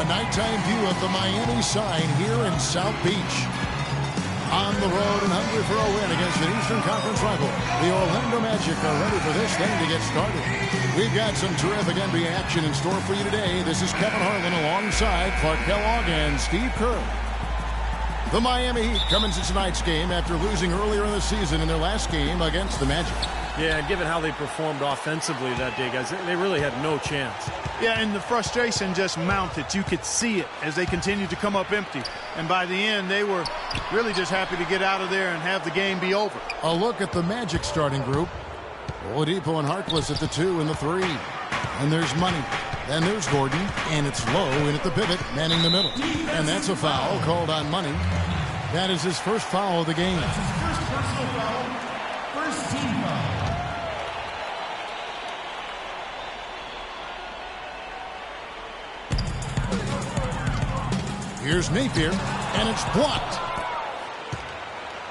nighttime view of the Miami sign here in South Beach. On the road and hungry for a win against an Eastern Conference rival, the Orlando Magic are ready for this thing to get started. We've got some terrific NBA action in store for you today. This is Kevin Harlan alongside Clark Kellogg and Steve Kerr. The Miami Heat come into tonight's game after losing earlier in the season in their last game against the Magic. Yeah, given how they performed offensively that day, guys, they really had no chance. Yeah, and the frustration just mounted. You could see it as they continued to come up empty. And by the end, they were really just happy to get out of there and have the game be over. A look at the Magic starting group. Oladipo and Harkless at the 2 and the 3. And there's Money. Then there's Gordon. And it's Lowe in at the pivot, manning the middle. And that's a foul called on Money. That is his first foul of the game. That's his first personal foul. First team foul. Here's Napier, and it's blocked.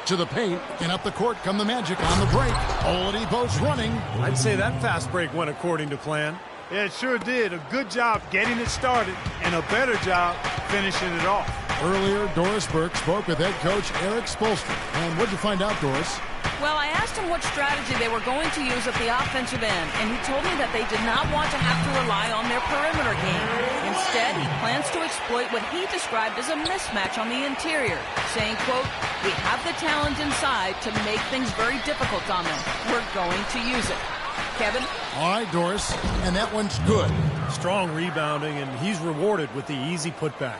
To the paint, and up the court come the Magic on the break. Oladipo's running. I'd say that fast break went according to plan. Yeah, it sure did. A good job getting it started, and a better job finishing it off. Earlier, Doris Burke spoke with head coach Eric Spoelstra. And what'd you find out, Doris? Well, I asked him what strategy they were going to use at the offensive end, and he told me that they did not want to have to rely on their perimeter game. Instead, he plans to exploit what he described as a mismatch on the interior, saying, quote, "We have the talent inside to make things very difficult on them. We're going to use it." Kevin? All right, Doris, and that one's good. Strong rebounding, and he's rewarded with the easy putback.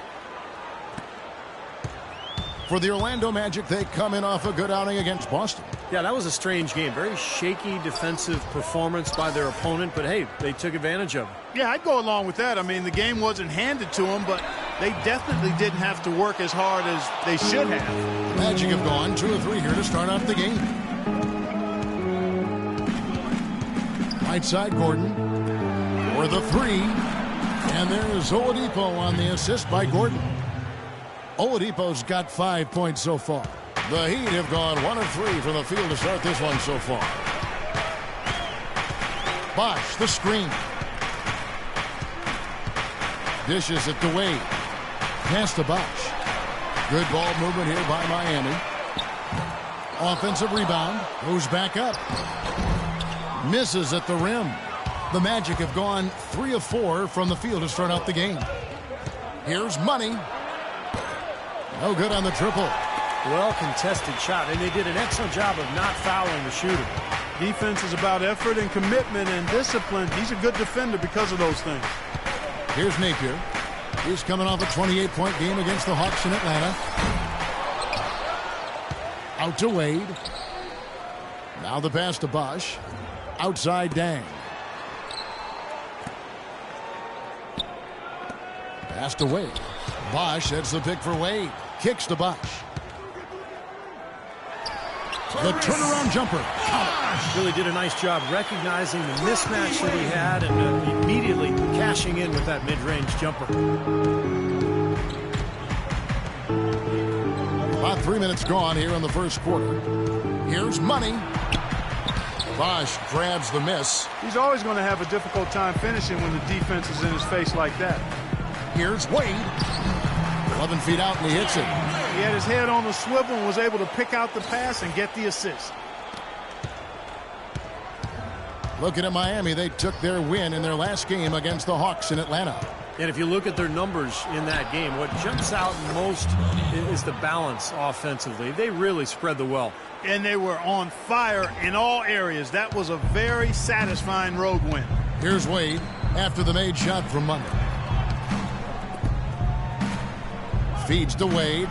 For the Orlando Magic, they come in off a good outing against Boston. Yeah, that was a strange game. Very shaky defensive performance by their opponent, but hey, they took advantage of it. Yeah, I'd go along with that. I mean, the game wasn't handed to them, but they definitely didn't have to work as hard as they should have. The Magic have gone 2 of 3 here to start off the game. Right side, Gordon for the 3. And there's Oladipo on the assist by Gordon. Oladipo's got 5 points so far. The Heat have gone 1 of 3 from the field to start this one so far. Bosh, the screen. Dishes it to Wade. Pass to Bosh. Good ball movement here by Miami. Offensive rebound. Goes back up. Misses at the rim. The Magic have gone 3 of 4 from the field to start out the game. Here's Money. No good on the triple. Well-contested shot, and they did an excellent job of not fouling the shooter. Defense is about effort and commitment and discipline. He's a good defender because of those things. Here's Napier. He's coming off a 28-point game against the Hawks in Atlanta. Out to Wade. Now the pass to Bosh. Outside Dang. Pass to Wade. Bosh, that's the pick for Wade. Kicks to Bosh. The turnaround jumper. Really did a nice job recognizing the mismatch that he had and immediately cashing in with that mid-range jumper. About 3 minutes gone here in the first quarter. Here's Money. Bosh grabs the miss. He's always going to have a difficult time finishing when the defense is in his face like that. Here's Wade. 11 feet out, and he hits it. He had his head on the swivel and was able to pick out the pass and get the assist. Looking at Miami, they took their win in their last game against the Hawks in Atlanta. And if you look at their numbers in that game, what jumps out most is the balance offensively. They really spread the wealth. And they were on fire in all areas. That was a very satisfying road win. Here's Wade after the made shot from Money. Feeds to Wade.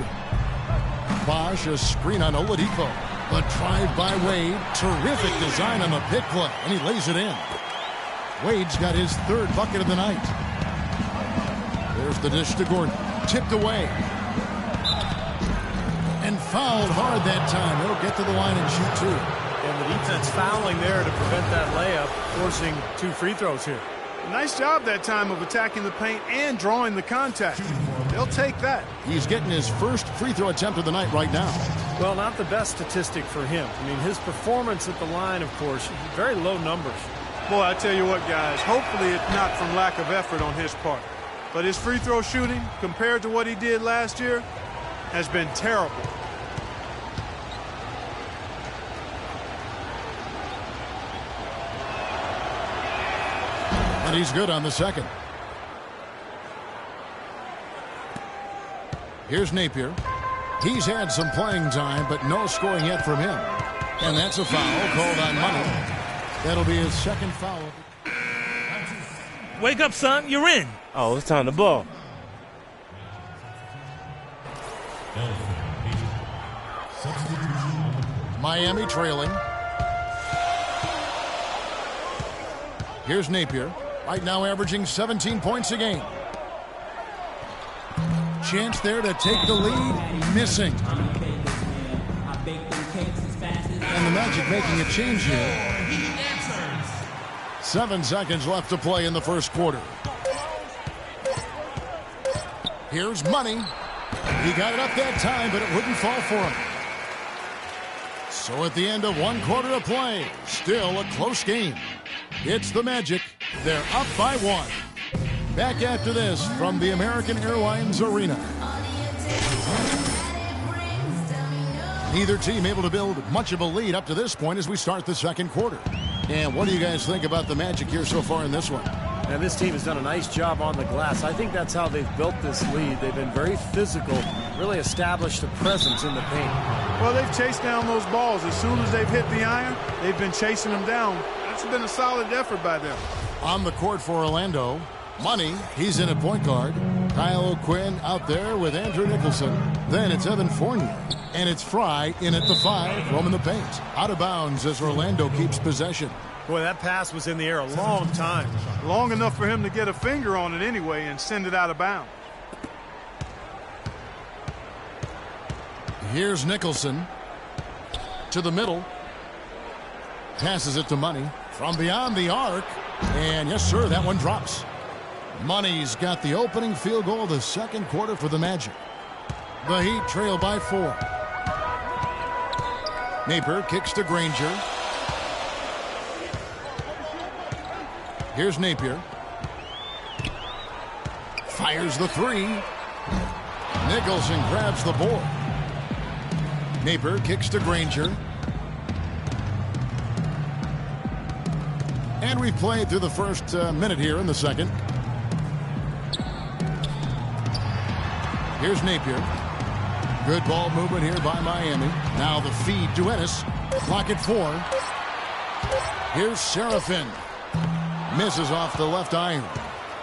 Bosh, a screen on Oladipo. But drive by Wade. Terrific design on the pick play. And he lays it in. Wade's got his 3rd bucket of the night. There's the dish to Gordon. Tipped away. And fouled hard that time. He'll get to the line and shoot 2. And the defense fouling there to prevent that layup, forcing 2 free throws here. Nice job that time of attacking the paint and drawing the contact. They'll take that. He's getting his first free throw attempt of the night right now. Well, not the best statistic for him. I mean, his performance at the line, of course, very low numbers. Boy, I tell you what, guys, hopefully it's not from lack of effort on his part. but his free throw shooting compared to what he did last year has been terrible. And he's good on the second. Here's Napier. He's had some playing time, but no scoring yet from him. And that's a foul called on Money. That'll be his second foul. Wake up, son. You're in. Oh, it's time to ball. Miami trailing. Here's Napier. Right now averaging 17 points a game. Chance there to take the lead. Missing. And the Magic making a change here. 7 seconds left to play in the first quarter. Here's Money. He got it up that time, but it wouldn't fall for him. So at the end of 1 quarter of play, still a close game. It's the Magic. They're up by 1. Back after this from the American Airlines Arena. Neither team able to build much of a lead up to this point as we start the second quarter. And what do you guys think about the Magic here so far in this one? And this team has done a nice job on the glass. I think that's how they've built this lead. They've been very physical, really established a presence in the paint. Well, they've chased down those balls. As soon as they've hit the iron, they've been chasing them down. That's been a solid effort by them. On the court for Orlando, Money, he's in at point guard. Kyle O'Quinn out there with Andrew Nicholson. Then it's Evan Fournier. And it's Fry in at the 5, roaming the paint. Out of bounds as Orlando keeps possession. Boy, that pass was in the air a long time. Long enough for him to get a finger on it anyway and send it out of bounds. Here's Nicholson to the middle. Passes it to Money from beyond the arc. And yes, sir, that one drops. Money's got the opening field goal of the second quarter for the Magic. The Heat trail by 4. Napier kicks to Granger. Here's Napier. Fires the 3. Nicholson grabs the board. Napier kicks to Granger. And we've played through the first minute here in the second. Here's Napier. Good ball movement here by Miami. Now the feed to Ennis. Clock at 4. Here's Serafin. Misses off the left iron.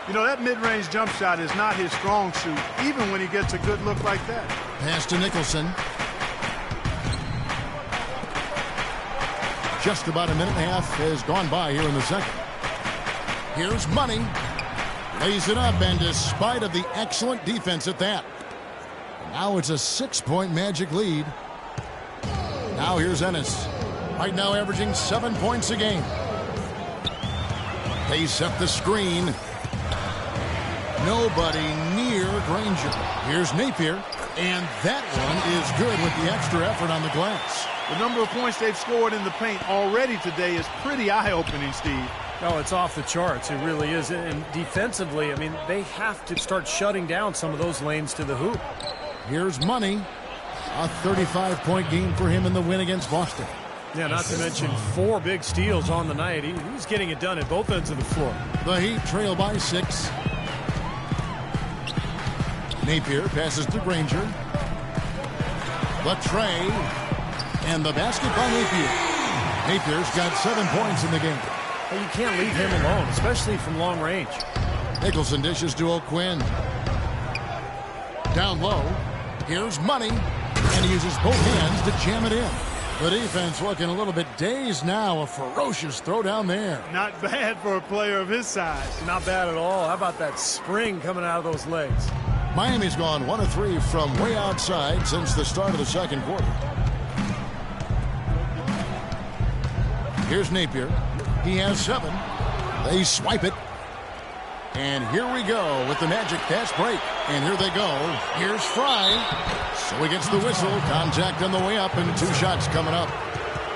You know, that mid-range jump shot is not his strong suit, even when he gets a good look like that. Pass to Nicholson. Just about a minute and a half has gone by here in the second. Here's Money. Lays it up, and despite of the excellent defense at that, now it's a 6-point Magic lead. Now here's Ennis. Right now averaging 7 points a game. They set the screen. Nobody near Granger. Here's Napier. And that one is good with the extra effort on the glass. The number of points they've scored in the paint already today is pretty eye-opening, Steve. Oh, it's off the charts. It really is. And defensively, I mean, they have to start shutting down some of those lanes to the hoop. Here's Money. A 35-point game for him in the win against Boston. Yeah, not to mention 4 big steals on the night. He's getting it done at both ends of the floor. The Heat trail by 6. Napier passes to Granger. The tray. And the basket by Napier. Napier's got 7 points in the game. Well, you can't leave him alone, especially from long range. Nicholson dishes to O'Quinn. Down low. Here's Money. And he uses both hands to jam it in. The defense looking a little bit dazed now. A ferocious throw down there. Not bad for a player of his size. Not bad at all. How about that spring coming out of those legs? Miami's gone 1 of 3 from way outside since the start of the second quarter. Here's Napier. He has 7. They swipe it. And here we go with the Magic fast break. And here they go. Here's Fry. So he gets the whistle. Contact on the way up and 2 shots coming up.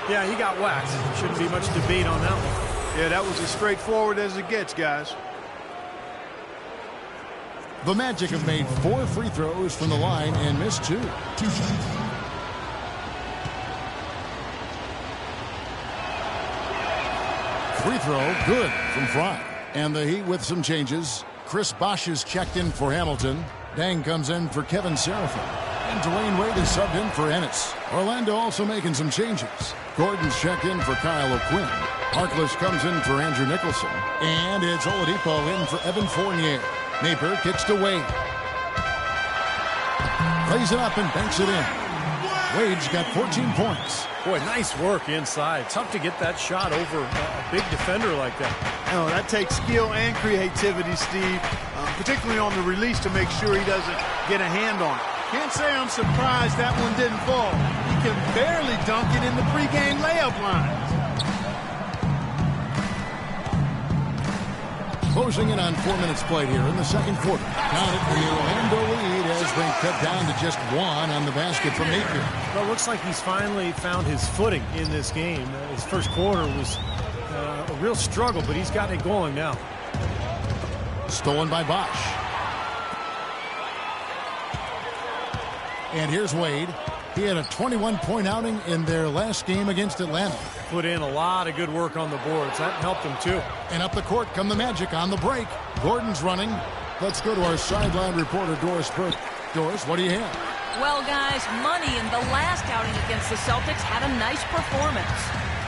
Yeah, he got waxed. Shouldn't be much debate on that one. Yeah, that was as straightforward as it gets, guys. The Magic have made 4 free throws from the line and missed 2. Free throw, good from Fry. And the Heat with some changes. Chris Bosh is checked in for Hamilton. Dang comes in for Kevin Seraphin. And Dwayne Wade is subbed in for Ennis. Orlando also making some changes. Gordon's checked in for Kyle O'Quinn. Harkless comes in for Andrew Nicholson. And it's Oladipo in for Evan Fournier. Napier kicks to Wade. Lays it up and banks it in. Wade's got 14 points. Boy, nice work inside. Tough to get that shot over a big defender like that. Oh, that takes skill and creativity, Steve, particularly on the release to make sure he doesn't get a hand on it. Can't say I'm surprised that one didn't fall. He can barely dunk it in the pregame layup line. Closing in on 4 minutes played here in the second quarter. Count it, the Orlando lead has been cut down to just 1 on the basket from Napier. Well, it looks like he's finally found his footing in this game. His first quarter was a real struggle, but he's got it going now. Stolen by Bosh. And here's Wade. He had a 21-point outing in their last game against Atlanta. Put in a lot of good work on the boards. That helped him, too. And up the court come the Magic on the break. Gordon's running. Let's go to our sideline reporter, Doris Burke. Doris, what do you have? Well, guys, Money in the last outing against the Celtics had a nice performance.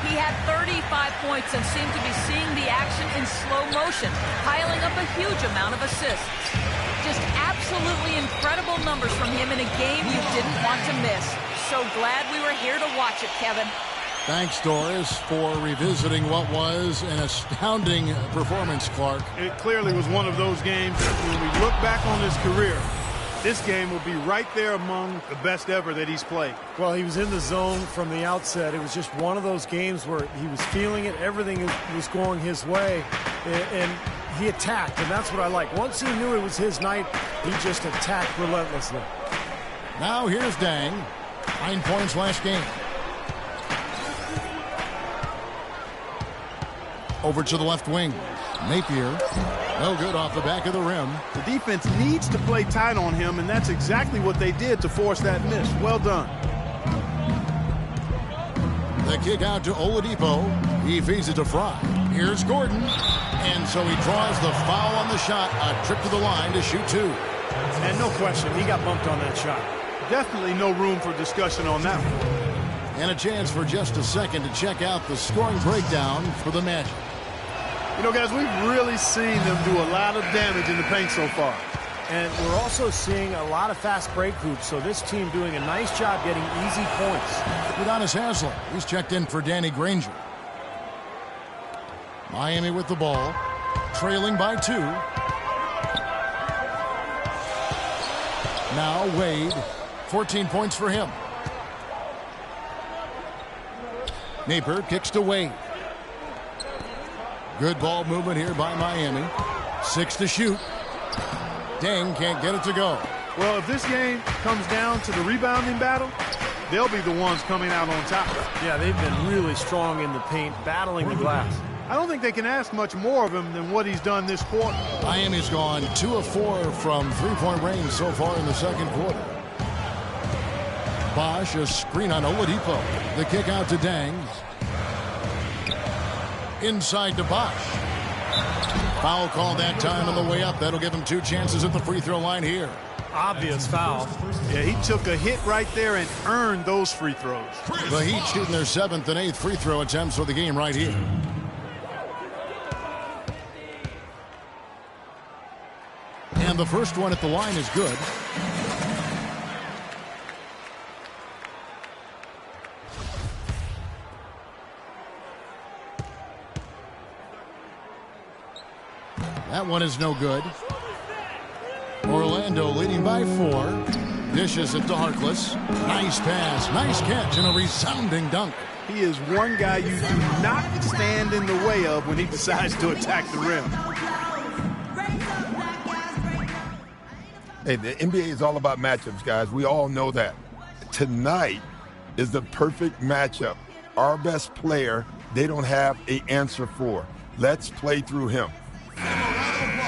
He had 35 points and seemed to be seeing the action in slow motion, piling up a huge amount of assists. Just absolutely incredible numbers from him in a game you didn't want to miss. So glad we were here to watch it, Kevin. Thanks, Doris, for revisiting what was an astounding performance, Clark. It clearly was one of those games that when we look back on his career, this game will be right there among the best ever that he's played. Well, he was in the zone from the outset. It was just one of those games where he was feeling it. Everything was going his way, and he attacked, and that's what I like. Once he knew it was his night, he just attacked relentlessly. Now here's Dang. 9 points last game. Over to the left wing. Napier. No good off the back of the rim. The defense needs to play tight on him, and that's exactly what they did to force that miss. Well done. The kick out to Oladipo. He feeds it to Fry. Here's Gordon. And so he draws the foul on the shot. A trip to the line to shoot 2. And no question, he got bumped on that shot. Definitely no room for discussion on that one. And a chance for just a second to check out the scoring breakdown for the Magic. You know, guys, we've really seen them do a lot of damage in the paint so far. And we're also seeing a lot of fast break hoops, so this team doing a nice job getting easy points. Udonis Haslem, he's checked in for Danny Granger. Miami with the ball, trailing by 2. Now Wade, 14 points for him. Napier kicks to Wade. Good ball movement here by Miami. 6 to shoot. Dang can't get it to go. Well, if this game comes down to the rebounding battle, they'll be the ones coming out on top. Yeah, they've been really strong in the paint, battling the glass. I don't think they can ask much more of him than what he's done this quarter. Miami's gone 2 of 4 from three-point range so far in the second quarter. Bosh, a screen on Oladipo. The kick out to Dang. Inside to Bosh. Foul call that time on the way up. That'll give him 2 chances at the free throw line here. Obvious foul. Yeah, he took a hit right there and earned those free throws. The Heat shooting their 7th and 8th free throw attempts for the game right here. And the first one at the line is good. That one is no good. Orlando leading by 4. Dishes it to Harkless. Nice pass, nice catch, and a resounding dunk. He is one guy you do not stand in the way of when he decides to attack the rim. Hey, the NBA is all about matchups, guys. We all know that. Tonight is the perfect matchup. Our best player, they don't have an answer for. Let's play through him.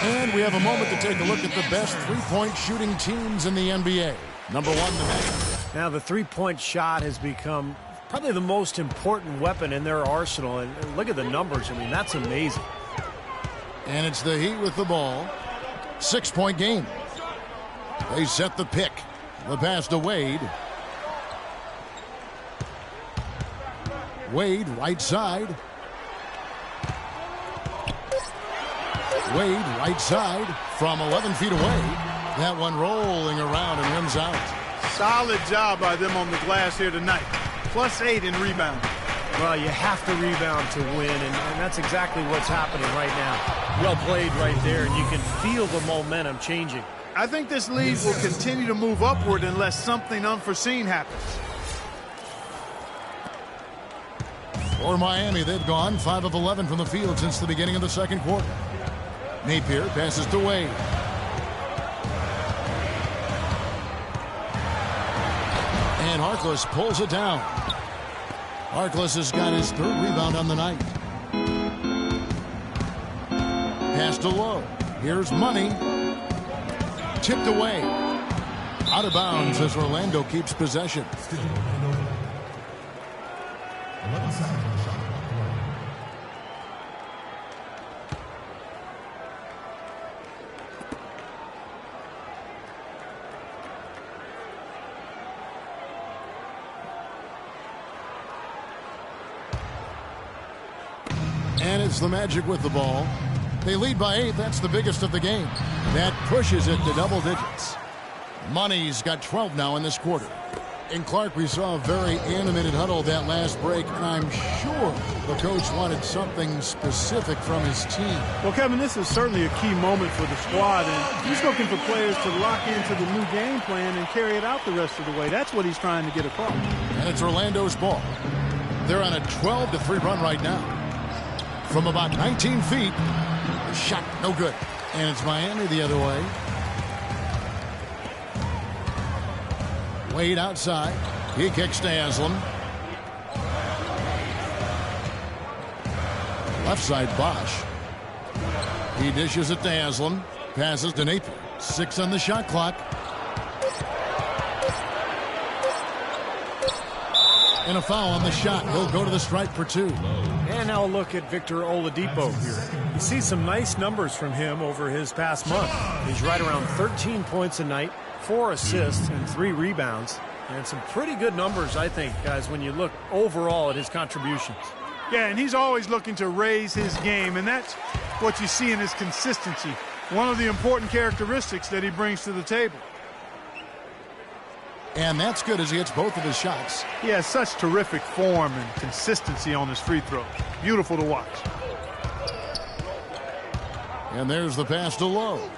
And we have a moment to take a look at the best three-point shooting teams in the NBA. Number 1, the Magic. Now, the three-point shot has become probably the most important weapon in their arsenal. And look at the numbers. I mean, that's amazing. And it's the Heat with the ball. 6-point game. They set the pick. The pass to Wade. Wade, right side. Wade, right side, from 11 feet away. That one rolling around and rims out. Solid job by them on the glass here tonight. +8 in rebounding. Well, you have to rebound to win, and that's exactly what's happening right now. Well played right there, and you can feel the momentum changing. I think this lead will continue to move upward unless something unforeseen happens. For Miami, they've gone 5 of 11 from the field since the beginning of the second quarter. Napier passes to Wade. And Harkless pulls it down. Harkless has got his 3rd rebound on the night. Pass to Lowe. Here's Money. Tipped away. Out of bounds as Orlando keeps possession. And it's the Magic with the ball. They lead by 8. That's the biggest of the game. That pushes it to double digits. Money's got 12 now in this quarter. In Clark, we saw a very animated huddle that last break, and I'm sure the coach wanted something specific from his team. Well, Kevin, this is certainly a key moment for the squad, and he's looking for players to lock into the new game plan and carry it out the rest of the way. That's what he's trying to get across. And it's Orlando's ball. They're on a 12-3 run right now. From about 19 feet, a shot no good. And it's Miami the other way. Wade outside. He kicks to Haslam. Left side, Bosch. He dishes it to Haslam. Passes to Napier. 6 on the shot clock. And a foul on the shot. He'll go to the stripe for 2. And now look at Victor Oladipo here. You see some nice numbers from him over his past month. He's right around 13 points a night, 4 assists, and 3 rebounds. And some pretty good numbers, I think, guys, when you look overall at his contributions. Yeah, and he's always looking to raise his game, and that's what you see in his consistency. One of the important characteristics that he brings to the table. And that's good as he hits both of his shots. He has such terrific form and consistency on his free throws. Beautiful to watch. And there's the pass to Lowe.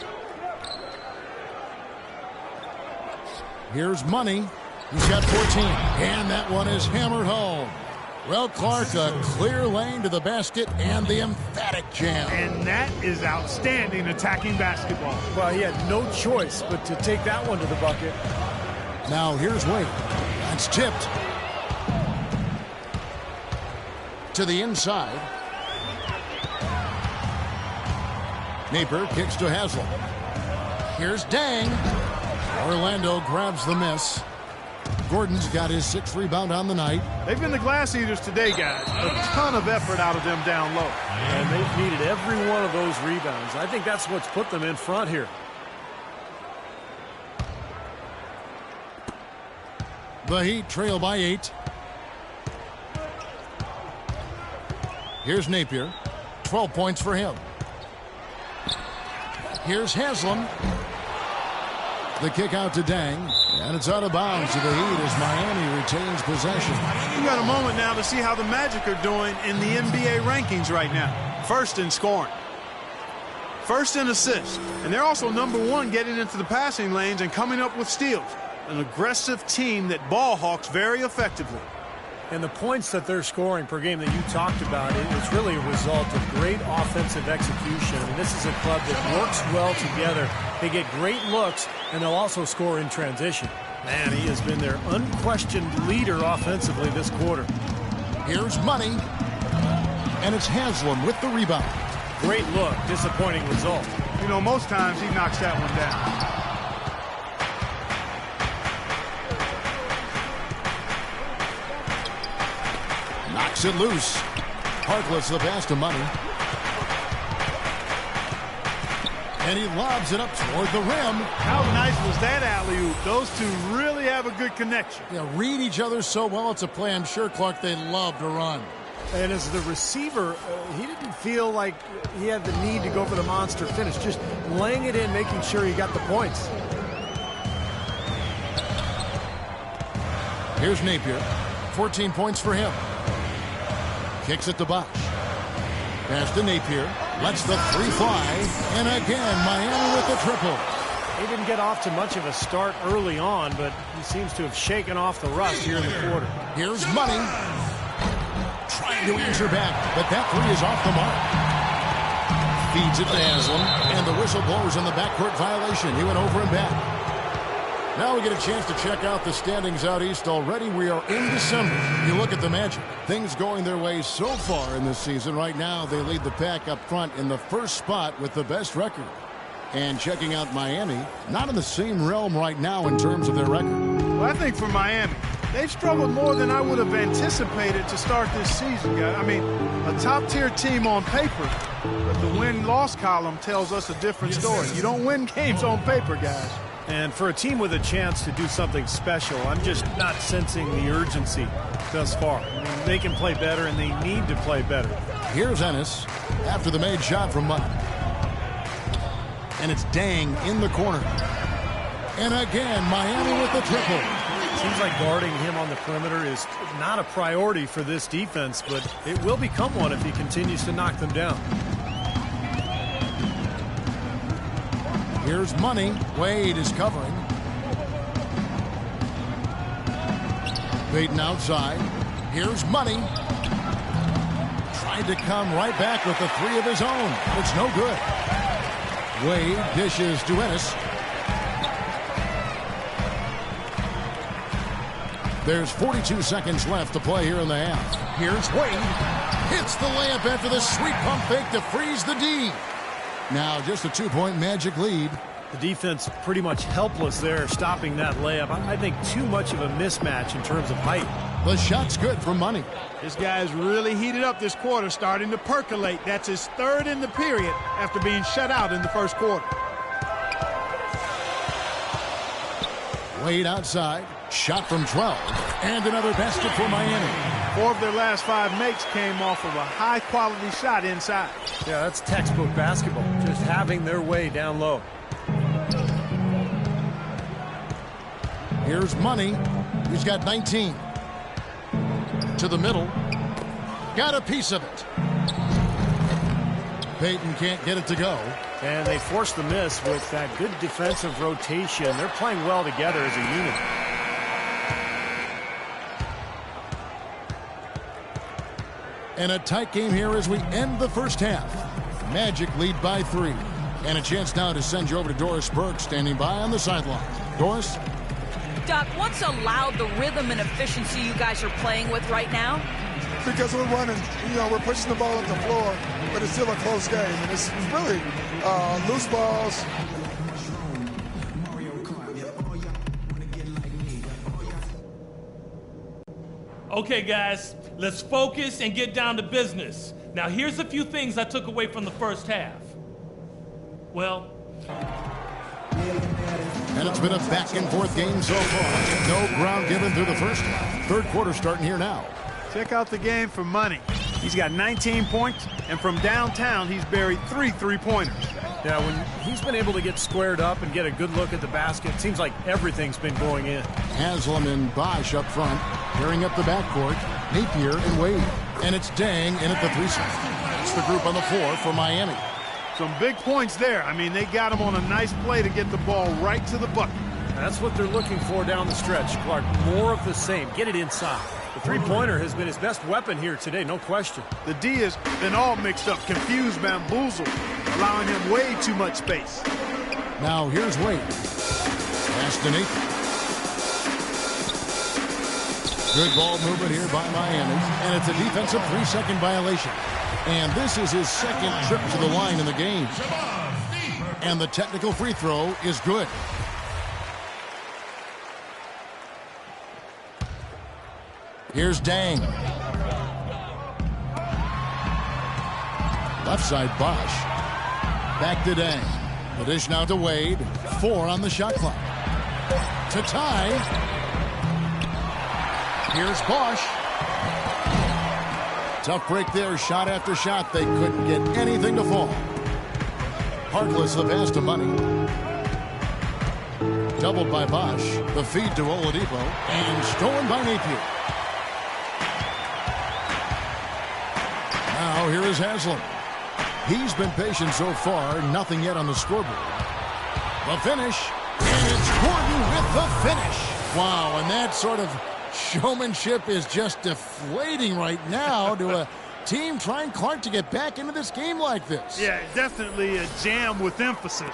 Here's Money. He's got 14. And that one is hammered home. Well, Clark, a clear lane to the basket and the emphatic jam. And that is outstanding attacking basketball. Well, he had no choice but to take that one to the bucket. Now here's Wade. That's tipped. To the inside. Napier kicks to Haslam. Here's Dang. Orlando grabs the miss. Gordon's got his 6th rebound on the night. They've been the glass eaters today, guys. A ton of effort out of them down low. And they've needed every one of those rebounds. I think that's what's put them in front here. The Heat trail by 8. Here's Napier. 12 points for him. Here's Haslam. The kick out to Dang. And it's out of bounds to the Heat as Miami retains possession. You got a moment now to see how the Magic are doing in the NBA rankings right now. First in scoring. First in assists. And they're also #1 getting into the passing lanes and coming up with steals. An aggressive team that ball hawks very effectively. And the points that they're scoring per game that you talked about, it's really a result of great offensive execution. I mean, this is a club that works well together. They get great looks, and they'll also score in transition. Man, he has been their unquestioned leader offensively this quarter. Here's Money. And it's Haslam with the rebound. great look. Disappointing result. You know, most times he knocks that one down. Knocks it loose. Harkless the pass to Money. And he lobs it up toward the rim. How nice was that alley-oop? Those two really have a good connection. Yeah, read each other so well. It's a play I'm sure, Clark, they love to run. And as the receiver, he didn't feel like he had the need to go for the monster finish. Just laying it in, making sure he got the points. Here's Napier. 14 points for him. Kicks it to Bosch. Pass to Napier. Lets the three fly. And again, Miami with the triple. He didn't get off to much of a start early on, but he seems to have shaken off the rust here in the quarter. Here's Money. Trying to answer back, but that three is off the mark. Feeds it to Haslam, and the whistle blows on the backcourt violation. He went over and back. Now we get a chance to check out the standings out east already. We are in December. You look at the Magic. Things going their way so far in this season. Right now, they lead the pack up front in the first spot with the best record. And checking out Miami, not in the same realm right now in terms of their record. Well, I think for Miami, they've struggled more than I would have anticipated to start this season, guys. I mean, a top-tier team on paper, but the win-loss column tells us a different story. You don't win games on paper, guys. And for a team with a chance to do something special, I'm just not sensing the urgency thus far. I mean, they can play better, and they need to play better. Here's Ennis after the made shot from Money. And it's Dang in the corner. And again, Miami with the triple. Seems like guarding him on the perimeter is not a priority for this defense, but it will become one if he continues to knock them down. Here's Money. Wade is covering. Payton outside. Here's Money. Tried to come right back with the three of his own. It's no good. Wade dishes to Ennis. There's 42 seconds left to play here in the half. Here's Wade. Hits the layup after the sweet pump fake to freeze the D. Now just a 2-point Magic lead. The defense pretty much helpless there, stopping that layup. I think too much of a mismatch in terms of height. The shot's good for Money. This guy's really heated up this quarter, starting to percolate. That's his third in the period after being shut out in the first quarter. Wade outside. Shot from 12. And another basket for Miami. 4 of their last 5 makes came off of a high-quality shot inside. Yeah, that's textbook basketball, just having their way down low. Here's Money. He's got 19. To the middle. Got a piece of it. Payton can't get it to go. And they forced the miss with that good defensive rotation. They're playing well together as a unit. And a tight game here as we end the first half. Magic lead by 3. And a chance now to send you over to Doris Burke standing by on the sideline. Doris? Doc, what's allowed the rhythm and efficiency you guys are playing with right now? Because we're running, we're pushing the ball up the floor, but it's still a close game. And it's really loose balls. Okay, guys, let's focus and get down to business. Now, here's a few things I took away from the first half. Well, and it's been a back-and-forth game so far. No ground given through the first half. Third quarter starting here now. Check out the game for Money. He's got 19 points, and from downtown, he's buried 3 three-pointers. Yeah, when he's been able to get squared up and get a good look at the basket, it seems like everything's been going in. Haslam and Bosch up front, pairing up the backcourt, Napier and Wade. And it's Dang in at the 3 spot. That's the group on the floor for Miami. Some big points there. I mean, they got him on a nice play to get the ball right to the bucket. That's what they're looking for down the stretch, Clark. More of the same. Get it inside. The three-pointer has been his best weapon here today, no question. The D has been all mixed up, confused, bamboozled, allowing him way too much space. Now here's Wade. Pass to Nathan. Good ball movement here by Miami, and it's a defensive 3-second violation. And this is his second trip to the line in the game. And the technical free throw is good. Here's Dang. Left side, Bosch. Back to Dang. The dish now to Wade. 4 on the shot clock. To tie. Here's Bosch. Tough break there. Shot after shot. They couldn't get anything to fall. Harkless the pass to Money. Doubled by Bosch. The feed to Oladipo. And stolen by Napier. Now here is Haslam. He's been patient so far. Nothing yet on the scoreboard. The finish. And it's Gordon with the finish. Wow, and that sort of showmanship is just deflating right now to a team trying Clark to get back into this game like this. Yeah, definitely a jam with emphasis.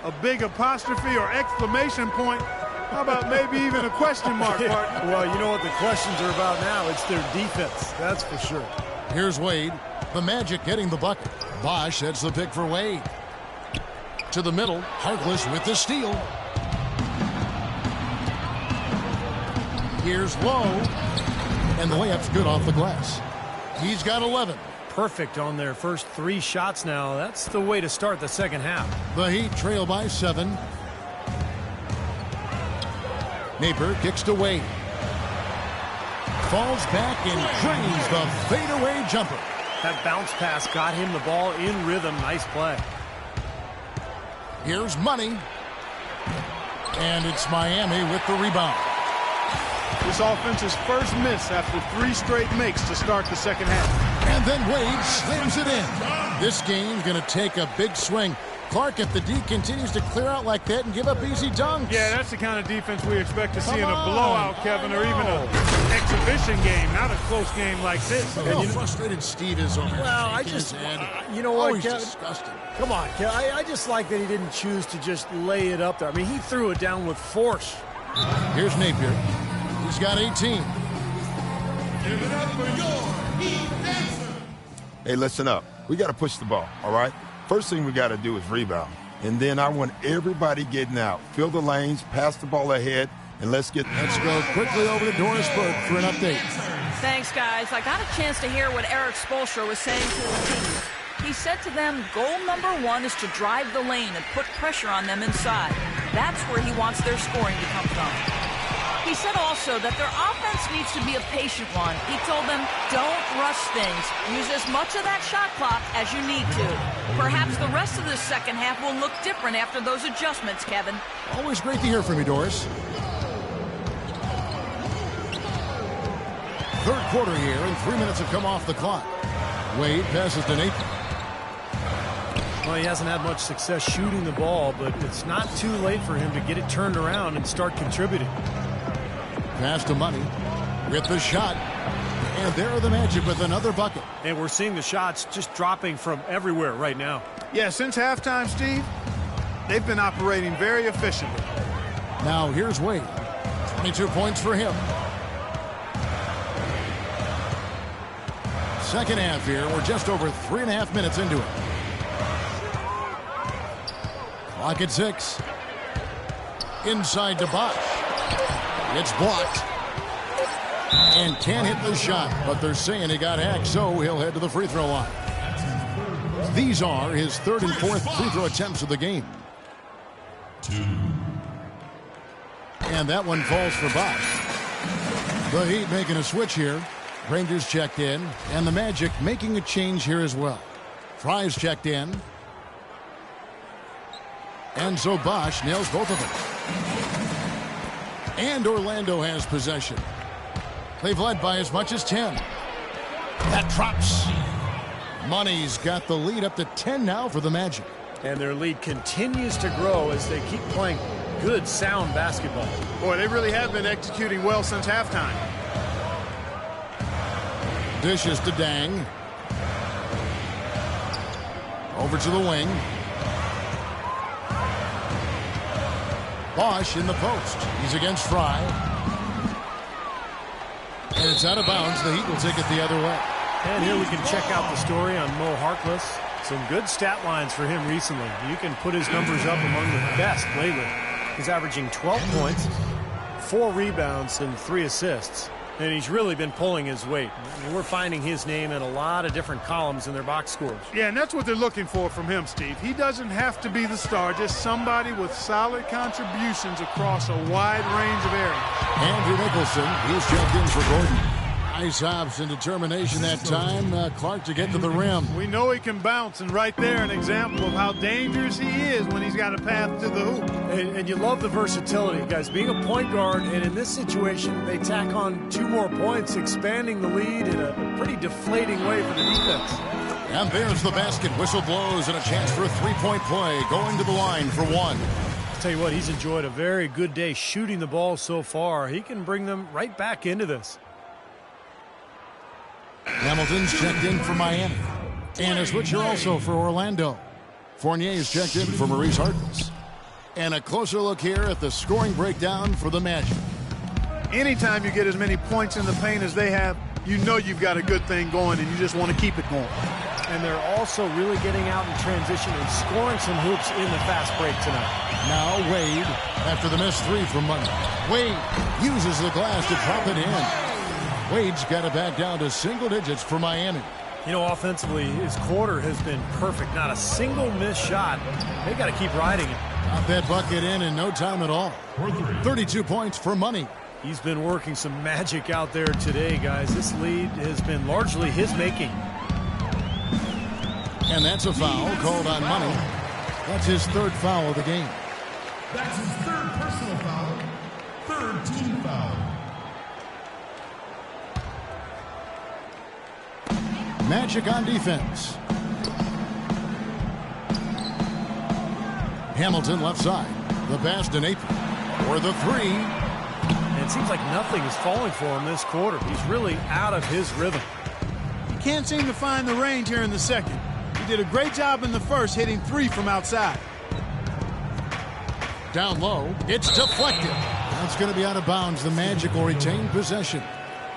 A big apostrophe or exclamation point. How about maybe even a question mark, partner? Well, you know what the questions are about now. It's their defense, that's for sure. Here's Wade. The Magic getting the bucket. Bosch sets the pick for Wade. To the middle. Harkless with the steal. Here's Lowe. And the layup's good off the glass. He's got 11. Perfect on their first 3 shots now. That's the way to start the second half. The Heat trail by 7. Napier kicks to Wade. Falls back and drains the fadeaway jumper. That bounce pass got him the ball in rhythm. Nice play. Here's Money. And it's Miami with the rebound. This offense's first miss after 3 straight makes to start the second half. And then Wade slams it in. This game's going to take a big swing. Clark, if the D continues to clear out like that and give up easy dunks. Yeah, that's the kind of defense we expect to see in a blowout, Kevin, or even an exhibition game, not a close game like this. Look how frustrated Steve is over here. Well, I just, you know what, he's Kevin? disgusting. Come on, Kevin. I just like that he didn't choose to just lay it up there. I mean, he threw it down with force. Here's Napier. He's got 18. Give it up for your Heat dancer. Hey, listen up. We got to push the ball, all right? First thing we got to do is rebound. And then I want everybody getting out. Fill the lanes, pass the ball ahead, and let's go quickly over to Doris Burke for an update. Thanks, guys. I got a chance to hear what Eric Spoelstra was saying to his team. He said to them, goal number 1 is to drive the lane and put pressure on them inside. That's where he wants their scoring to come from. He said also that their offense needs to be a patient one. He told them, don't rush things. Use as much of that shot clock as you need to. Perhaps the rest of the second half will look different after those adjustments, Kevin. Always great to hear from you, Doris. Third quarter here, and 3 minutes have come off the clock. Wade passes to Napier. Well, he hasn't had much success shooting the ball, but it's not too late for him to get it turned around and start contributing. Pass to Money with the shot. And there are the Magic with another bucket. And we're seeing the shots just dropping from everywhere right now. Yeah, since halftime, Steve, they've been operating very efficiently. Now here's Wade. 22 points for him. Second half here. We're just over 3.5 minutes into it. Clock at 6. Inside to Bosch. It's blocked. And can't hit the shot, but they're saying he got hacked, so he'll head to the free throw line. These are his 3rd and 4th free throw attempts of the game. 2. And that one falls for Bosch. The Heat making a switch here. Rangers checked in, and the Magic making a change here as well. Fry's checked in. And so Bosch nails both of them. And Orlando has possession. They've led by as much as 10. That drops. Money's got the lead up to 10 now for the Magic. And their lead continues to grow as they keep playing good, sound basketball. Boy, they really have been executing well since halftime. Dishes to Dang. Over to the wing. Bosch in the post. He's against Fry. And it's out of bounds. The Heat will take it the other way. And here we can check out the story on Mo Harkless. Some good stat lines for him recently. You can put his numbers up among the best lately. He's averaging 12 points, 4 rebounds, and 3 assists. And he's really been pulling his weight. We're finding his name in a lot of different columns in their box scores. Yeah, and that's what they're looking for from him, Steve. He doesn't have to be the star, just somebody with solid contributions across a wide range of areas. Andrew Nicholson, he's checked in for Gordon. Nice hops and determination that time. Clark to get to the rim. We know he can bounce, and right there an example of how dangerous he is when he's got a path to the hoop. And you love the versatility, guys. Being a point guard, and in this situation, they tack on 2 more points, expanding the lead in a pretty deflating way for the defense. And there's the basket. Whistle blows and a chance for a 3-point play. Going to the line for 1. I'll tell you what, he's enjoyed a very good day shooting the ball so far. He can bring them right back into this. Hamilton's checked in for Miami. And a switcher also for Orlando. Fournier's checked in for Maurice Harkless. And a closer look here at the scoring breakdown for the Magic. Anytime you get as many points in the paint as they have, you know you've got a good thing going, and you just want to keep it going. And they're also really getting out in transition and scoring some hoops in the fast break tonight. Now Wade, after the missed 3 from Money. Wade uses the glass to drop it in. Wade's got it back down to single digits for Miami. You know, offensively, his quarter has been perfect. Not a single missed shot. They got to keep riding it. Got that bucket in no time at all. 32 points for Money. He's been working some magic out there today, guys. This lead has been largely his making. And that's a foul called on Money. That's his 3rd foul of the game. That's his 3rd personal foul, 3rd team foul. Magic on defense. Hamilton left side. The pass to Napier for the 3. And it seems like nothing is falling for him this quarter. He's really out of his rhythm. He can't seem to find the range here in the second. He did a great job in the first, hitting 3 from outside. Down low. It's deflected. That's going to be out of bounds. The Magic will retain possession.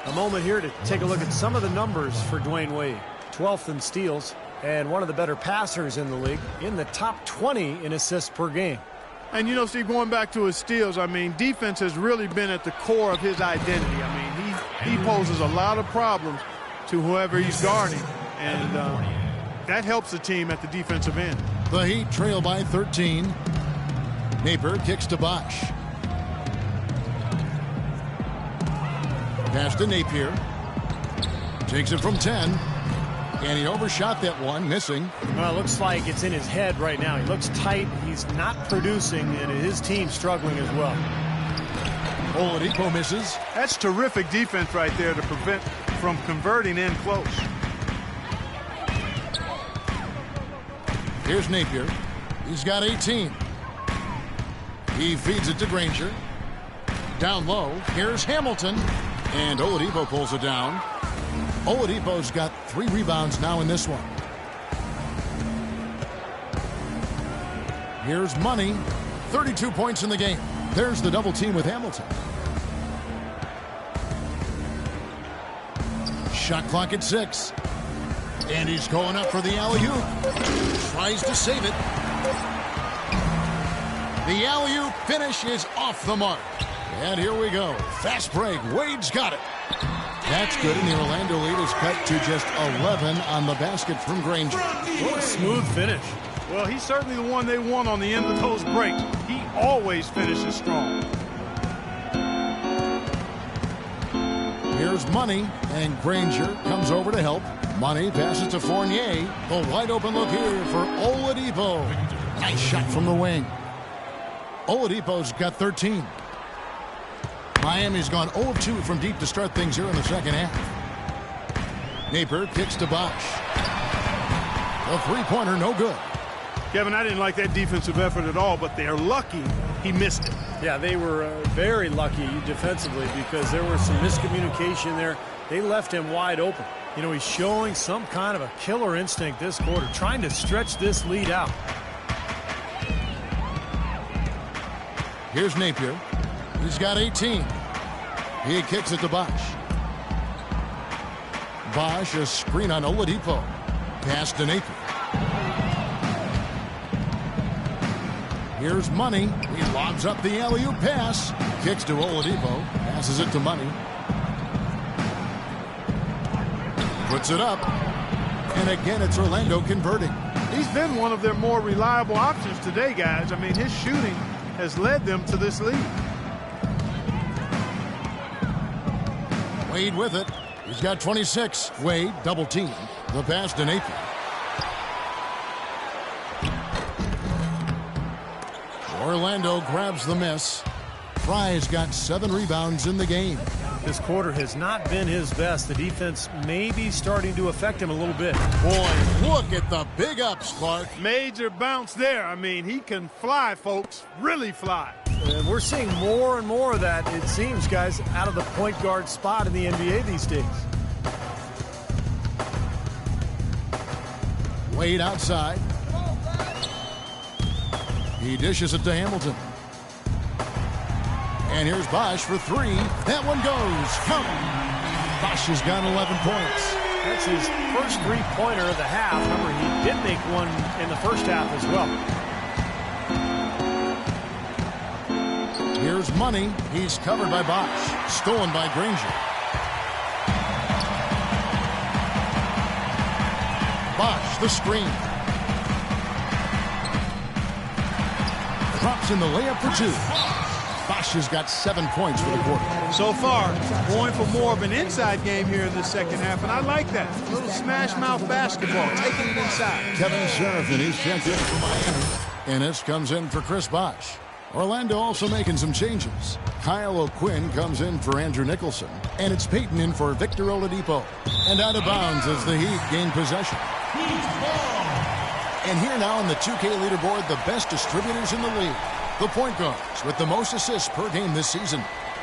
A moment here to take a look at some of the numbers for Dwayne Wade. 12th in steals and one of the better passers in the league, in the top 20 in assists per game. And, you know, Steve, going back to his steals, I mean, defense has really been at the core of his identity. I mean, he poses a lot of problems to whoever he's guarding, and that helps the team at the defensive end. The Heat trail by 13. Napier kicks to Bosch. Pass to Napier. Takes it from 10. And he overshot that one, missing. Well, it looks like it's in his head right now. He looks tight. He's not producing, and his team's struggling as well. Oladipo misses. That's terrific defense right there to prevent from converting in close. Here's Napier. He's got 18. He feeds it to Granger. Down low. Here's Hamilton. And Oladipo pulls it down. Oladipo's got 3 rebounds now in this one. Here's Money. 32 points in the game. There's the double team with Hamilton. Shot clock at 6. And he's going up for the alley-oop. Tries to save it. The alley-oop finish is off the mark. And here we go. Fast break. Wade's got it. That's good, and the Orlando lead is cut to just 11 on the basket from Granger. What a smooth finish. Well, he's certainly the one they want on the end of those breaks. He always finishes strong. Here's Money, and Granger comes over to help. Money passes to Fournier. The wide open look here for Oladipo. Nice shot from the wing. Oladipo's got 13. Miami's gone 0 of 2 from deep to start things here in the second half. Napier kicks to Bosch. The three-pointer, no good. Kevin, I didn't like that defensive effort at all, but they're lucky he missed it. Yeah, they were very lucky defensively because there was some miscommunication there. They left him wide open. You know, he's showing some kind of a killer instinct this quarter, trying to stretch this lead out. Here's Napier. He's got 18. He kicks it to Bosch. Bosch, a screen on Oladipo. Pass to Napier. Here's Money. He lobs up the alley-oop pass. Kicks to Oladipo. Passes it to Money. Puts it up. And again, it's Orlando converting. He's been one of their more reliable options today, guys. I mean, his shooting has led them to this lead. Wade with it. He's got 26. Wade, double team. The pass to Napier. Orlando grabs the miss. Fry's got 7 rebounds in the game. This quarter has not been his best. The defense may be starting to affect him a little bit. Boy, look at the big ups, Clark. Major bounce there. I mean, he can fly, folks. Really fly. And we're seeing more and more of that, it seems, guys, out of the point guard spot in the NBA these days. Wade outside. He dishes it to Hamilton. And here's Bosch for 3. That one goes. Come. Bosch has got 11 points. That's his first three-pointer of the half. Remember, he did make one in the first half as well. Here's Money. He's covered by Bosch. Stolen by Granger. Bosch, the screen. Drops in the layup for 2. Bosch has got 7 points for the quarter. So far, going for more of an inside game here in the second half, and I like that. A little smash-mouth basketball, taking it inside. Kevin Serafin, he's checked in for Miami. Ennis comes in for Chris Bosch. Orlando also making some changes. Kyle O'Quinn comes in for Andrew Nicholson. And it's Peyton in for Victor Oladipo. And out of bounds as the Heat gain possession. And here now on the 2K leaderboard, the best distributors in the league. The point guards with the most assists per game this season.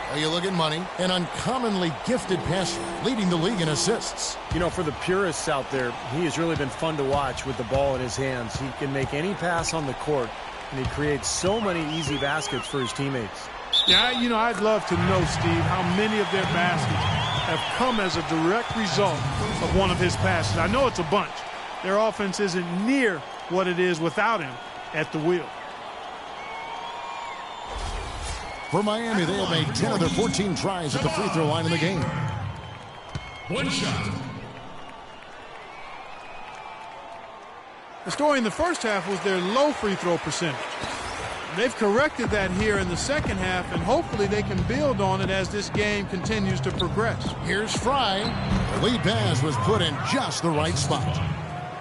Well, you look at Money, an uncommonly gifted passer, leading the league in assists. You know, for the purists out there, he has really been fun to watch with the ball in his hands. He can make any pass on the court, and he creates so many easy baskets for his teammates. Yeah, you know, I'd love to know, Steve, how many of their baskets have come as a direct result of one of his passes. I know it's a bunch. Their offense isn't near what it is without him at the wheel. For Miami, they have made 10 of their 14 tries at the free throw line in the game. One shot. The story in the first half was their low free throw percentage. They've corrected that here in the second half, and hopefully they can build on it as this game continues to progress. Here's Fry. The lead pass was put in just the right spot.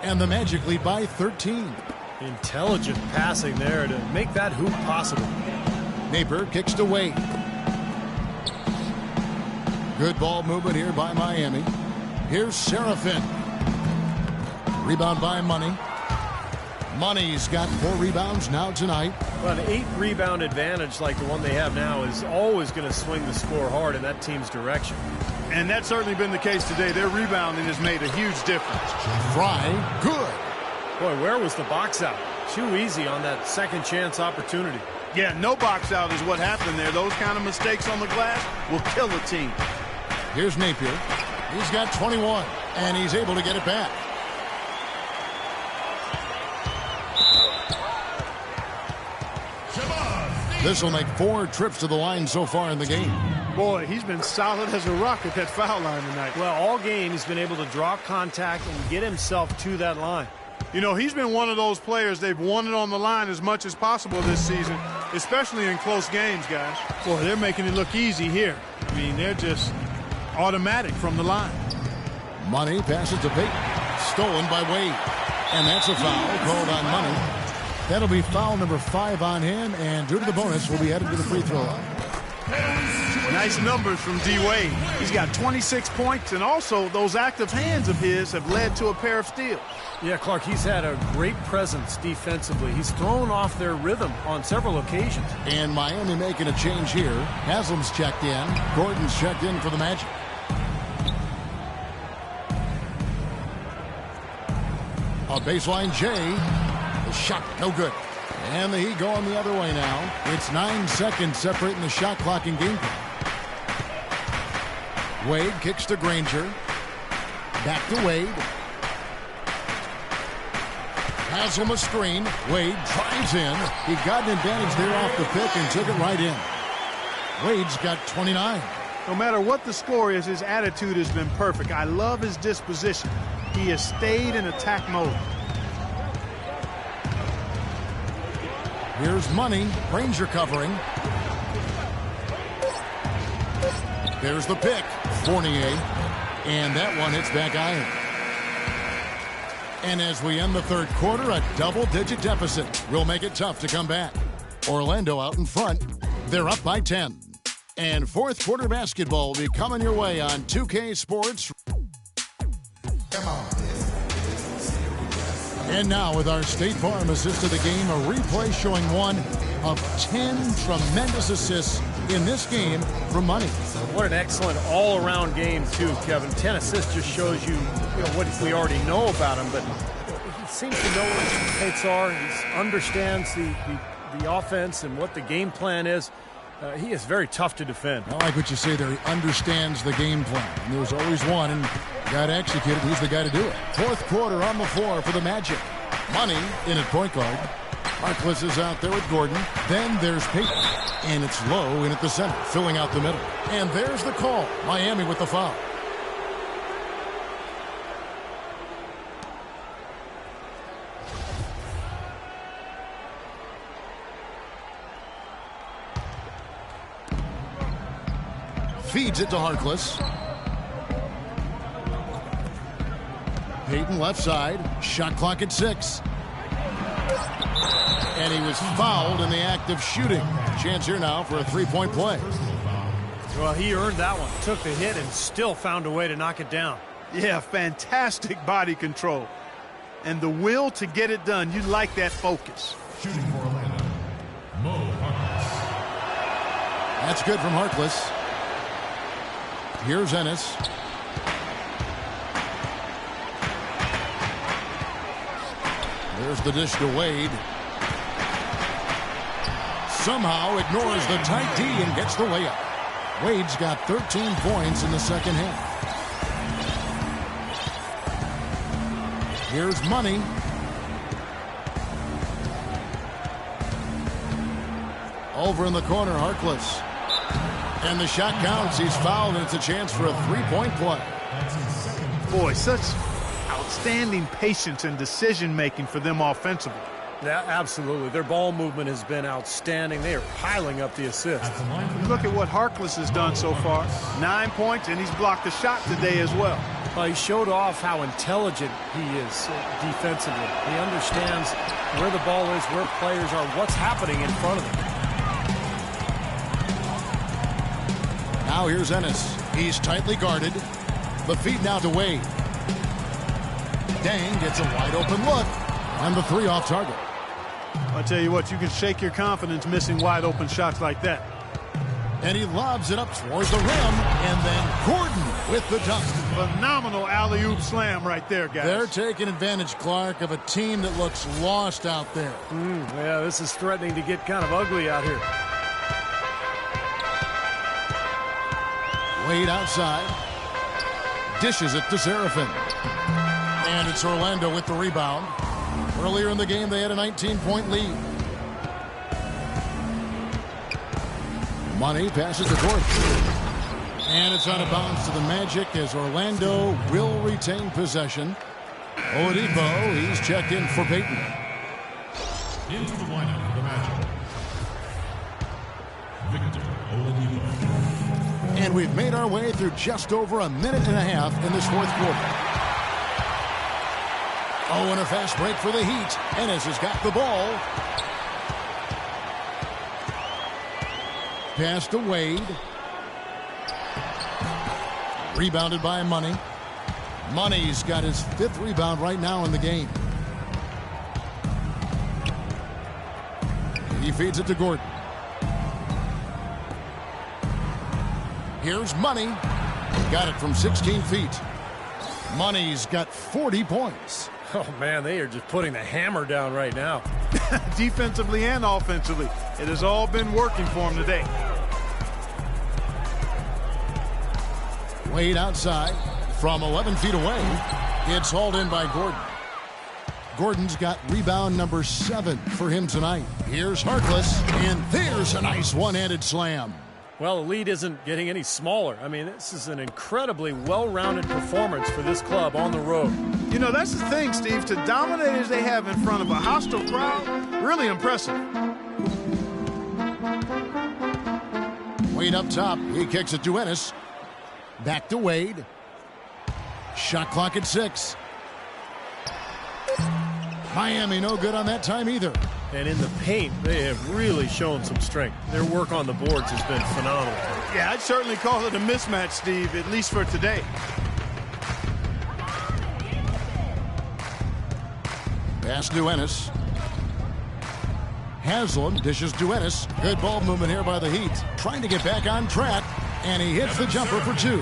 And the Magic lead by 13. Intelligent passing there to make that hoop possible. Napier kicks to Wade. Good ball movement here by Miami. Here's Serafin. Rebound by Money. Money's got 4 rebounds now tonight. Well, an 8-rebound advantage like the one they have now is always going to swing the score hard in that team's direction. And that's certainly been the case today. Their rebounding has made a huge difference. Fry, good. Boy, where was the box out? Too easy on that second chance opportunity. Yeah, no box out is what happened there. Those kind of mistakes on the glass will kill a team. Here's Napier. He's got 21, and he's able to get it back. This will make 4 trips to the line so far in the game. Boy, he's been solid as a rock at that foul line tonight. Well, all game he's been able to draw contact and get himself to that line. You know, he's been one of those players they've wanted on the line as much as possible this season, especially in close games, guys. Boy, they're making it look easy here. I mean, they're just automatic from the line. Money passes to Peyton. Stolen by Wade. And that's a foul called on Money. That'll be foul number 5 on him, and due to the bonus, will be headed to the free throw line. Nice numbers from D-Wade. He's got 26 points, and also those active hands of his have led to a pair of steals. Yeah, Clark, he's had a great presence defensively. He's thrown off their rhythm on several occasions. And Miami making a change here. Haslam's checked in. Gordon's checked in for the Magic. A baseline J. The shot, no good. And the Heat going the other way now. It's 9 seconds separating the shot clock and game clock. Wade kicks to Granger. Back to Wade. Has him a screen. Wade drives in. He got an advantage there off the pick and took it right in. Wade's got 29. No matter what the score is, his attitude has been perfect. I love his disposition. He has stayed in attack mode. Here's Money. Ranger covering. There's the pick. Fournier. And that one hits back iron. And as we end the third quarter, a double-digit deficit will make it tough to come back. Orlando out in front. They're up by 10. And fourth quarter basketball will be coming your way on 2K Sports. And now with our State Farm assist to the game, a replay showing one of 10 tremendous assists in this game from Money. What an excellent all-around game, too, Kevin. 10 assists just shows you, what we already know about him, but he seems to know what his teammates are. He understands the offense and what the game plan is. He is very tough to defend. I like what you say there. He understands the game plan. And there's always one, and got to execute it. He's the guy to do it. Fourth quarter on the floor for the Magic. Money in at point guard. Harkless is out there with Gordon. Then there's Peyton. And it's Lowe in at the center, filling out the middle. And there's the call. Miami with the foul. Feeds it to Harkless. Peyton left side. Shot clock at 6. And he was fouled in the act of shooting. Chance here now for a three-point play. Well, he earned that one. Took the hit and still found a way to knock it down. Yeah, fantastic body control. And the will to get it done. You like that focus. Shooting for Orlando, Mo Harkless. That's good from Harkless. Here's Ennis. There's the dish to Wade. Somehow ignores the tight D and gets the layup. Wade's got 13 points in the second half. Here's Money. Over in the corner, Harkless. And the shot counts. He's fouled, and it's a chance for a three-point play. Boy, such outstanding patience and decision-making for them offensively. Yeah, absolutely. Their ball movement has been outstanding. They are piling up the assists. Look at what Harkless has done so far. 9 points, and he's blocked a shot today as well. He showed off how intelligent he is defensively. He understands where the ball is, where players are, what's happening in front of them. Now here's Ennis. He's tightly guarded. The feed now to Wade. Dang gets a wide open look. And the three off target. I'll tell you what, you can shake your confidence missing wide open shots like that. And he lobs it up towards the rim. And then Gordon with the dunk. Phenomenal alley-oop slam right there, guys. They're taking advantage, Clark, of a team that looks lost out there. Yeah, this is threatening to get kind of ugly out here. Wade outside. Dishes it to Serafin. And it's Orlando with the rebound. Earlier in the game, they had a 19-point lead. Money passes to Gordon. And it's out of bounds to the Magic as Orlando will retain possession. Oladipo, he's checked in for Peyton. Into the lineup for the Magic, Victor Oladipo. And we've made our way through just over a minute and a half in this fourth quarter. Oh, and a fast break for the Heat. Ennis has got the ball. Pass to Wade. Rebounded by Money. Money's got his 5th rebound right now in the game. He feeds it to Gordon. Here's Money. Got it from 16 feet. Money's got 40 points. Oh, man, they are just putting the hammer down right now. Defensively and offensively. It has all been working for him today. Wade outside. From 11 feet away, it's hauled in by Gordon. Gordon's got rebound number 7 for him tonight. Here's Harkless, and there's a nice one-handed slam. Well, the lead isn't getting any smaller. I mean, this is an incredibly well-rounded performance for this club on the road. You know, that's the thing, Steve. To dominate as they have in front of a hostile crowd, really impressive. Wade up top. He kicks it to Ennis. Back to Wade. Shot clock at 6. Miami no good on that time either. And in the paint, they have really shown some strength. Their work on the boards has been phenomenal. Yeah, I'd certainly call it a mismatch, Steve, at least for today. Pass to Ennis. Haslam dishes to Ennis. Good ball movement here by the Heat. Trying to get back on track, and he hits the jumper for 2.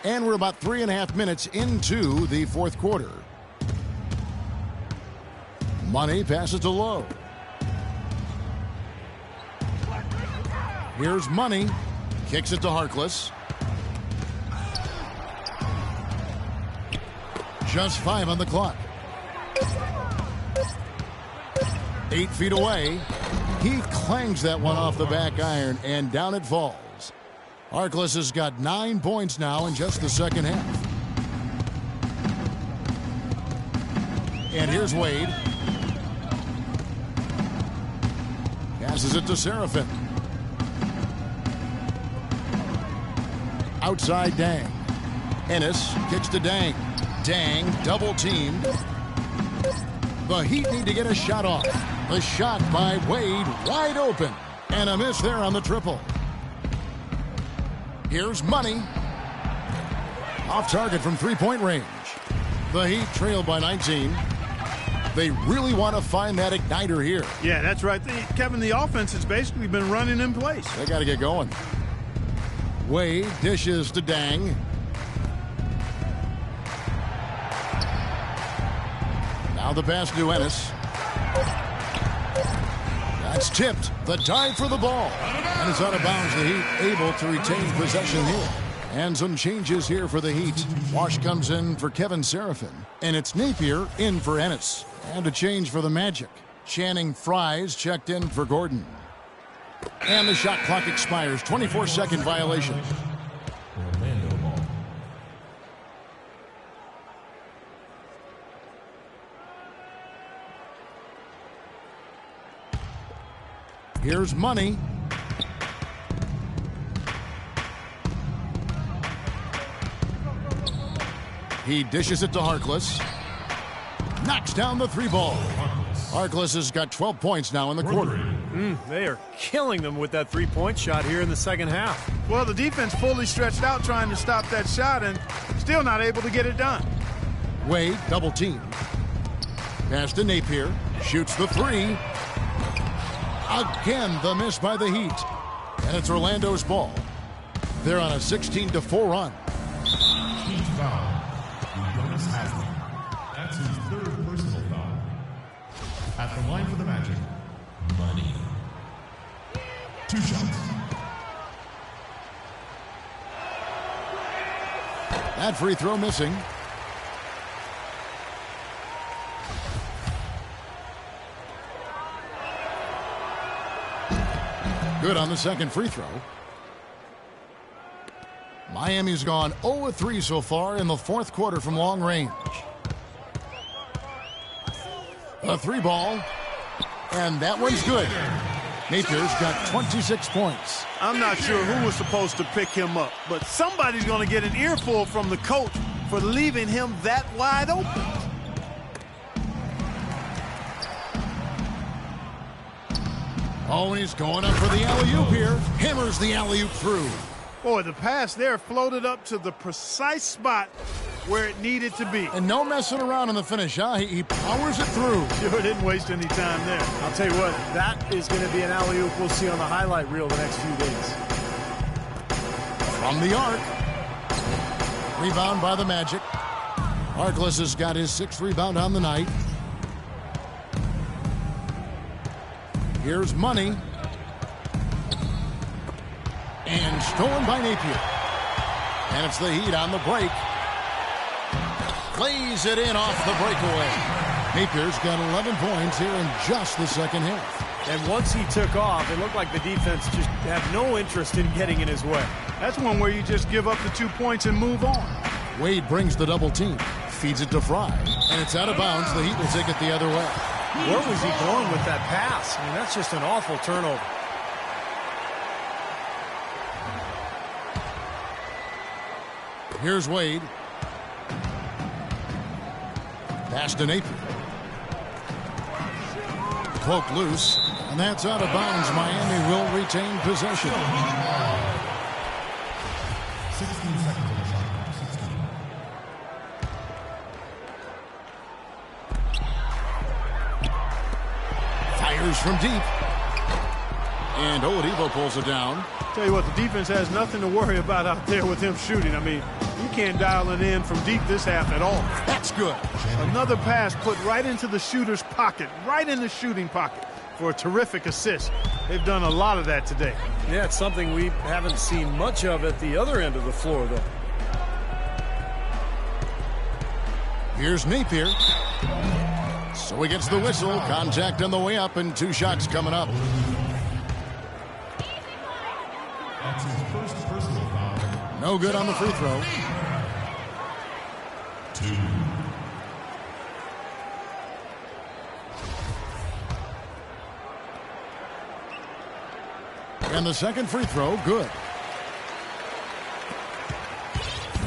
And we're about 3.5 minutes into the fourth quarter. Money passes to Lowe. Here's Money. Kicks it to Harkless. Just 5 on the clock. 8 feet away. He clangs that one off the back iron, and down it falls. Harkless has got 9 points now in just the second half. And here's Wade. Passes it to Seraphin. Outside Dang. Ennis kicks to Dang. Dang double teamed. The Heat need to get a shot off. The shot by Wade wide open. And a miss there on the triple. Here's Money. Off target from 3-point range. The Heat trail by 19. They really want to find that igniter here. Yeah, that's right. Kevin, the offense has basically been running in place. They got to get going. Wade dishes to Dang. Now the pass to Ennis. That's tipped. The dive for the ball. And it's out of bounds. The Heat able to retain possession here. And some changes here for the Heat. Wash comes in for Kevin Seraphin. And it's Napier in for Ennis. And a change for the Magic. Channing Fries checked in for Gordon. And the shot clock expires. 24-second violation. Here's Money. He dishes it to Harkless. Knocks down the 3 ball. Harkless has got 12 points now in the quarter. They are killing them with that 3-point shot here in the second half. Well, the defense fully stretched out trying to stop that shot and still not able to get it done. Wade double team. Pass to Napier. Shoots the 3. Again, the miss by the Heat. And it's Orlando's ball. They're on a 16-4 run. Heat foul. Jonas Haslam. That's his 3rd personal foul. At the line for the Magic, Money. 2 shots. That free throw missing. Good on the second free throw. Miami's gone 0-3 so far in the fourth quarter from long range. A 3 ball, and that one's good. Napier's got 26 points. I'm not sure who was supposed to pick him up, but somebody's going to get an earful from the coach for leaving him that wide open. Oh, and he's going up for the alley-oop here. Hammers the alley-oop through. Boy, the pass there floated up to the precise spot where it needed to be. And no messing around in the finish, huh? He powers it through. Sure didn't waste any time there. I'll tell you what, that is going to be an alley-oop we'll see on the highlight reel the next few days. From the arc. Rebound by the Magic. Harkless has got his 6th rebound on the night. Here's Money. And stolen by Napier. And it's the Heat on the break. Plays it in off the breakaway. Napier's got 11 points here in just the second half. And once he took off, it looked like the defense just had no interest in getting in his way. That's one where you just give up the 2 points and move on. Wade brings the double team. Feeds it to Fry. And it's out of bounds. The Heat will take it the other way. Where was he going with that pass? I mean, that's just an awful turnover. Here's Wade. Pass to Napier. Cloak loose. And that's out of bounds. Miami will retain possession. 16 seconds on the shot clock. 16. Fires from deep. And Oladipo pulls it down. Tell you what, the defense has nothing to worry about out there with him shooting. I mean, you can't dial it in from deep this half at all. That's good. Another pass put right into the shooter's pocket, right in the shooting pocket for a terrific assist. They've done a lot of that today. Yeah, it's something we haven't seen much of at the other end of the floor, though. Here's Napier. So he gets the whistle. Contact on the way up and 2 shots coming up. That's his first personal foul. No good on the free throw. 2. And the second free throw, good.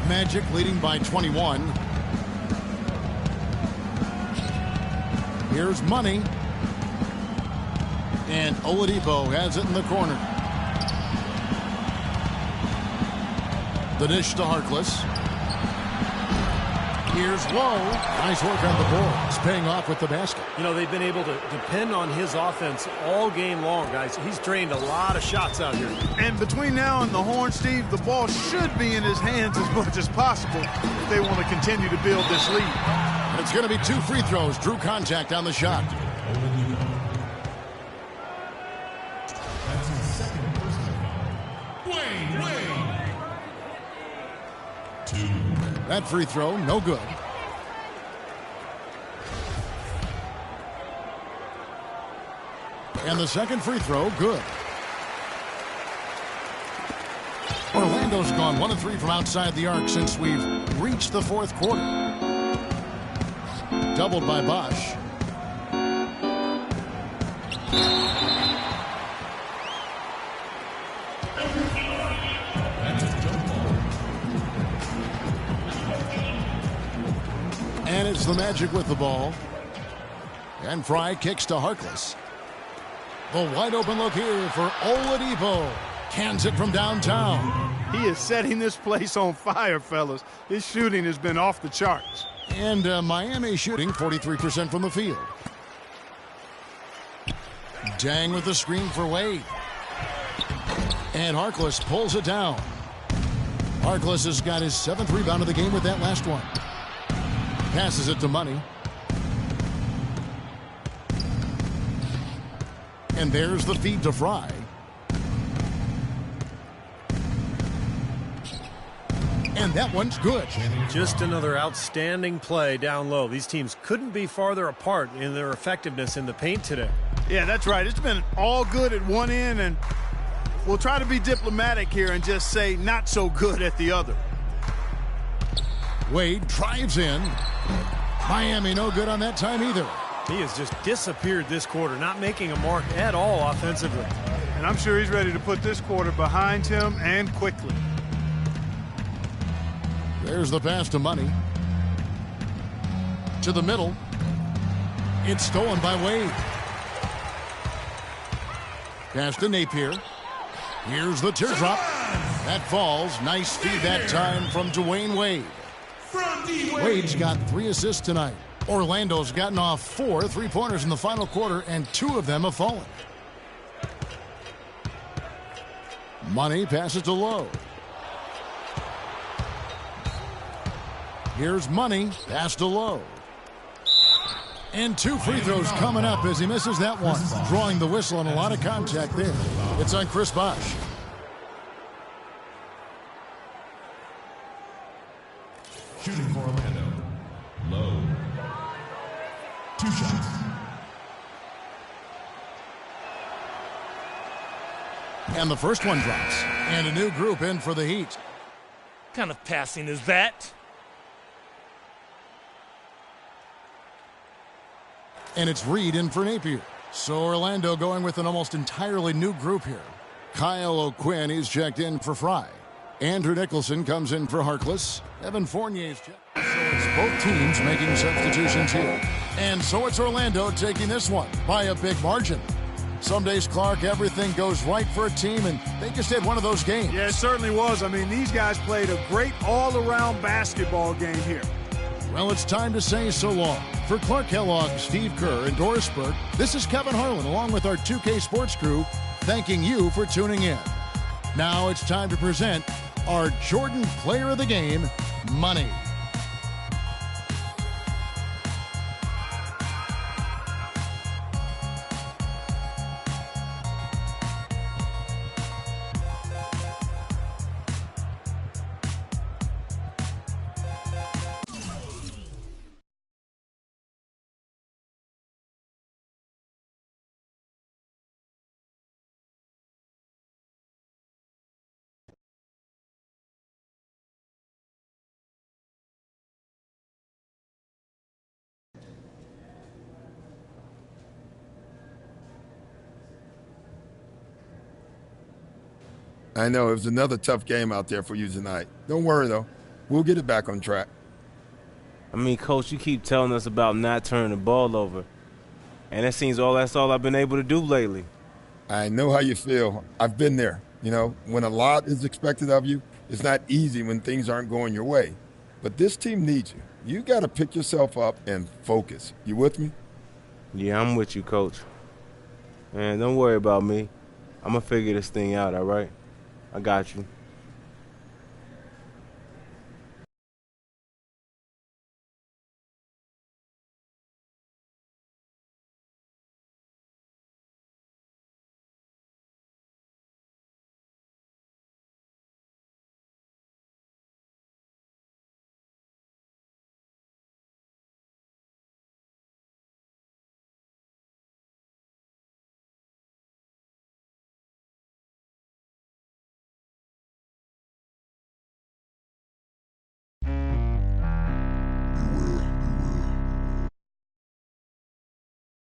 Magic leading by 21. Here's Money. And Oladipo has it in the corner. The dish to Harkless. Here's Lowe. Nice work on the board. It's paying off with the basket. You know, they've been able to depend on his offense all game long, guys. He's drained a lot of shots out here. And between now and the horn, Steve, the ball should be in his hands as much as possible if they want to continue to build this lead. And it's going to be 2 free throws. Drew contact on the shot. That's his second personal foul. Wade. 2. That free throw, no good. And the second free throw, good. Orlando's gone 1 of 3 from outside the arc since we've reached the fourth quarter. Doubled by Bosch. That's his jump ball. And it's the Magic with the ball. And Fry kicks to Harkless. The wide open look here for Oladipo. Cans it from downtown. He is setting this place on fire, fellas. His shooting has been off the charts. And Miami shooting 43% from the field. Dang with the screen for Wade. And Harkless pulls it down. Harkless has got his 7th rebound of the game with that last one. Passes it to Money. And there's the feed to Fry. And that one's good. Just another outstanding play down low. These teams couldn't be farther apart in their effectiveness in the paint today. Yeah, that's right. It's been all good at one end, and we'll try to be diplomatic here and just say not so good at the other. Wade drives in. Miami no good on that time either. He has just disappeared this quarter, not making a mark at all offensively. And I'm sure he's ready to put this quarter behind him and quickly. There's the pass to Money. To the middle. It's stolen by Wade. Pass to Napier. Here's the teardrop. That falls. Nice feed that time from Dwayne Wade. Wade's got 3 assists tonight. Orlando's gotten off 4 3-pointers in the final quarter, and 2 of them have fallen. Money passes to Lowe. Here's Money. Pass to Lowe. And 2 free throws coming up as he misses that one. Drawing the whistle and a lot of contact there. It's on Chris Bosch. 2 shots. And the first one drops. And a new group in for the Heat. What kind of passing is that? And it's Reed in for Napier. So Orlando going with an almost entirely new group here. Kyle O'Quinn is checked in for Fry. Andrew Nicholson comes in for Harkless. Evan Fournier's checked. So it's both teams making substitutions here. And so it's Orlando taking this one by a big margin. Some days, Clark, everything goes right for a team, and they just had one of those games. Yeah, it certainly was. I mean, these guys played a great all-around basketball game here. Well, it's time to say so long. For Clark Kellogg, Steve Kerr, and Doris Burke, this is Kevin Harlan along with our 2K Sports crew thanking you for tuning in. Now it's time to present our Jordan Player of the Game, Money. I know it was another tough game out there for you tonight. Don't worry, though. We'll get it back on track. I mean, Coach, you keep telling us about not turning the ball over. And it seems that's all I've been able to do lately. I know how you feel. I've been there. You know, when a lot is expected of you, it's not easy when things aren't going your way. But this team needs you. You got to pick yourself up and focus. You with me? Yeah, I'm with you, Coach. Man, don't worry about me. I'm going to figure this thing out, all right? I got you.